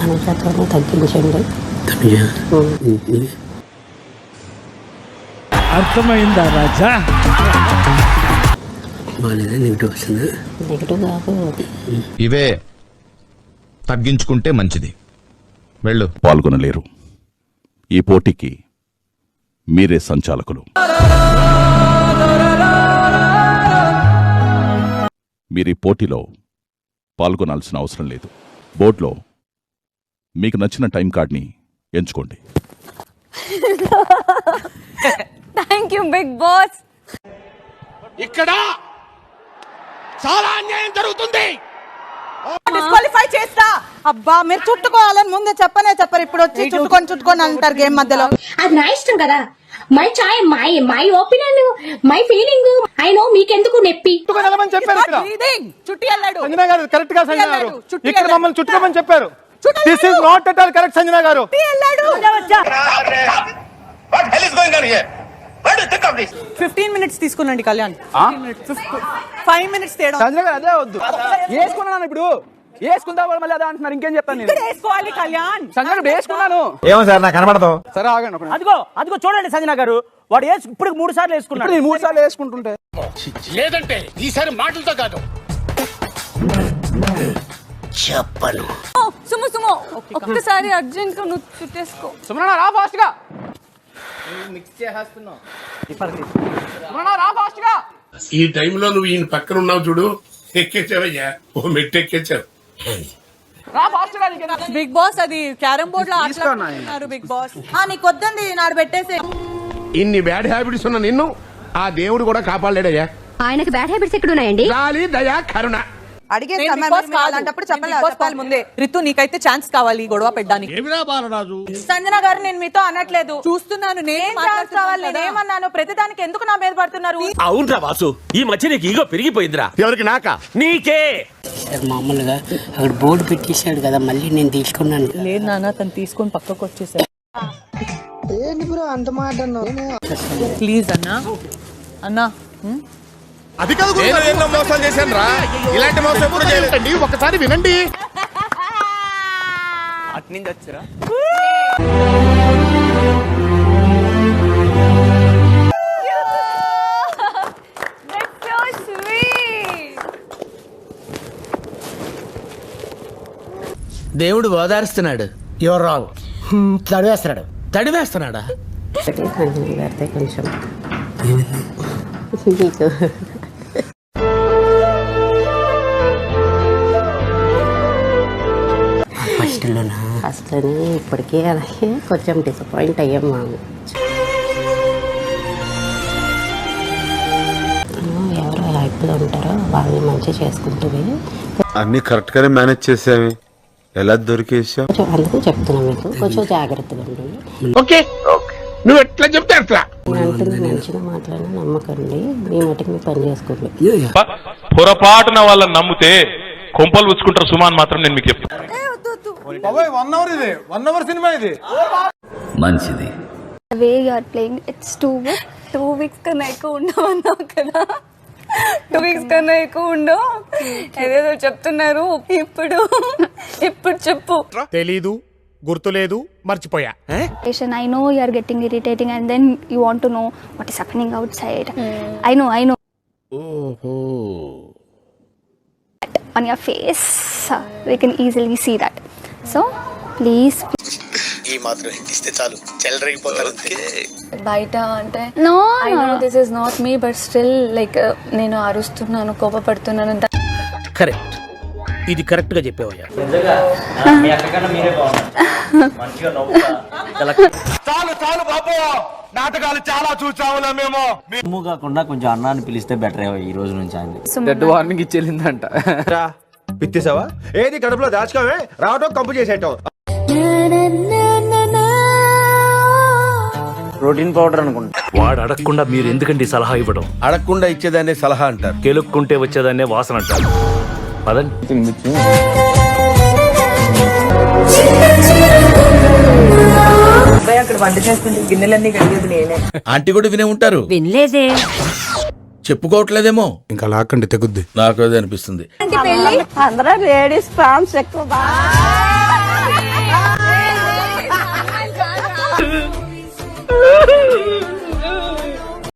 మానవతత్వాన్ని తగ్గించండి. అర్థమైందా రాజా? నెగిటివ్ వస్తుంది. నెగిటివ్ కాదు, ఇవే తగ్గించుకుంటే మంచిది. వెళ్ళు. పాల్గొనలేరు. ఈ పోటీకి మీరే సంచాలకులు. మీరు ఈ పోటీలో పాల్గొనాల్సిన అవసరం లేదు. బోర్డులో మీకు నచ్చిన టైం కార్డ్ని ఎంచుకోండి. Thank you Bigg Boss. ఇక్కడ చాలా అన్యాయం జరుగుతుంది. డిస్క్వాలిఫై చేస్తా. అబ్బా మీరు చుట్టుకోవాలని ముందే చెప్పరు. ఇప్పుడు వచ్చి చుట్టుకొని అంటారు గేమ్ మధ్యలో. అది నా ఇష్టం కదా. My chai my opinion my feeling. I know మీకెందుకు నొప్పి. చెప్పారు చుట్టి వెళ్ళాడు సంజన గారు. కరెక్ట్ గా సంజన గారు ఇక్కడ మమ్మల్ని చుట్టుకోమని చెప్పారు. This is not at all correct Sanjana గారు. 15 minutes తీసుకున్నాండి కళ్యాణ్. 5 minutes తేడా. సంజన గారు అదే వద్దు. వేసుకున్నాను ఇప్పుడు. వేసుకుందా మళ్ళీ అదే అంటున్నారు. ఇంకేం చెప్తాను నేను. వేసుకోవాలి కళ్యాణ్. సంజన గారు వేసుకున్నాను. ఏమో సార్ నాకు కనబడతావు. సరే ఆగండి. అదిగో చూడండి సంజన గారు, వాడు ఇప్పుడు 3 సార్లు వేసుకున్నాడు. నేను 3 సార్లు వేసుకుంటుంటే లేదంటే ఈసారి మాటలతో కాదు చెప్పను. సుమో ఒక్కసారి అర్జెంట్ గా నువ్వు చుట్టేసుకో. సుమన రా ఫాస్ట్ గా. ఈ టైంలో నువ్వు ఈయన పక్కన ఉన్నావు చూడు. ఎక్కేసావయ్యా, ఓ మెట్టు ఎక్కేసావు. బిగ్ బాస్ అది క్యారమ్ బోర్డ్ లో ఆడుతున్నారు. బిగ్ బాస్ నీకు వద్దండి, నాడు పెట్టేసే. ఇన్ని బ్యాడ్ హ్యాబిట్స్ ఉన్న నిన్ను ఆ దేవుడు కూడా కాపాడలేడయ్యా. ఆయనకి బ్యాడ్ హ్యాబిట్స్ ఎక్కడున్నాయండి? జాలి, దయ, కరుణ. చెప్పాలి ముందే. రితు నీకైతే ఛాన్స్ కావాలి గొడవ పెట్టడానికి. సంజన గారు నేను మీతో అనట్లేదు, చూస్తున్నాను. నేనేమన్నాను? ప్రతిదానికి ఎందుకు నా మీద పడుతున్నారు? అవునరా వాసు, ఈ మధ్య నీకు ఈగో పెరిగిపోయిందిరా. ఎవరికి? నాకా? నీకే. మామూలుగా అక్కడ బోర్డు పెట్టేశాడు కదా, మళ్ళీ నేను తీసుకున్నాను. లేదు నాన్న, తను తీసుకొని పక్కకు వచ్చేసాడు. ప్లీజ్ అన్నా అది కాదు, ఎన్నో మోసాలు చేశాను రా. ఇలాంటి మోసం ఎప్పుడు చేయలేదండి. ఒకసారి వినండి. అట్నుంచి వచ్చారా? దేవుడు ఓదారుస్తున్నాడు. Your wrong. తడివేస్తున్నాడా? కొంచెం ఫస్ట్ ఇప్పటికే అలాగే కొంచెం డిసప్పాయింట్ అయ్యాం. ఎవరు హ్యాపీగా ఉంటారో వాళ్ళని మంచిగా చేసుకుంటుంది. అన్ని కరెక్ట్ గానే మేనేజ్ చేసావి. ఎలా దొరికేసావు? అందుకు చెప్తున్నా, మీకు కొంచెం జాగ్రత్తగా ఉండండి. ఓకే, నువ్వు ఎట్లా చెప్తే అట్లా. అంటుంది మంచిగా మాట్లాడి నమ్మకండి. మీ మటుకు మీ పని చేసుకోండి. పొరపాటున వాళ్ళని నమ్మితే కొంపలు ఉచ్చుకుంటారు సుమాన్ మాత్రం నేను మీకు చెప్తాను. 1 hour ఇది, 1 hour సినిమా ఇది. మంచిది. Way you are playing it's 2 weeks కన్నా ఎక్కువ ఉండవన్నావు కదా. 2 weeks కన్నా ఎక్కువ ఉండవు. ఏదేదో చెప్తున్నారు. ఇప్పుడు చెప్పు. తెలీదు, గుర్తులేదు, మర్చిపోయా. I know you are getting irritating and then you want to know what is happening outside. I know. On your face, we can easily see that. So, please. ఈ మాత్రం ఇస్తే చాలు, చెల్లరగిపోతారు. బయట అంటే no, this is not me, but still like నేను అరుస్తున్నాను, కోపపడుతున్నాను. Correct, ఇది correct గా చెప్పేవయ్యా. చాలు బాబు, నాటకాలు చాలా చూసాములే మేము. మూవ్ కాకుండా కొంచెం అన్నాన్ని పిలిస్తే బెటర్ ఈ రోజు నుంచి. డెడ్ వార్నింగ్ ఇచ్చేలిందంట. పిత్తేసావా? ఏది కడుపులో దాచుకోవే, రావటం కంపు చేసేయటం. ప్రోటీన్ పౌడర్ అనుకుంటా. వాడు అడగకుండా మీరు ఎందుకండి సలహా ఇవ్వడం? అడగకుండా ఇచ్చేదాన్ని సలహా అంటారు, కెలుక్కుంటే వచ్చేదాన్నే వాసన అంటారు. పదండి. అక్కడ వంట చేస్తుంటే గిన్నెలన్నీ కడిగేది నేనే. ఆంటీ కూడా వినే ఉంటారు. వినలేదే, చెప్పుకోవట్లేదేమో. ఇంకా లాక్కండి తెగుద్ది. నాకు అదే అనిపిస్తుంది. అందరూ లేడీస్ ప్రామ్స్ ఎక్కువ.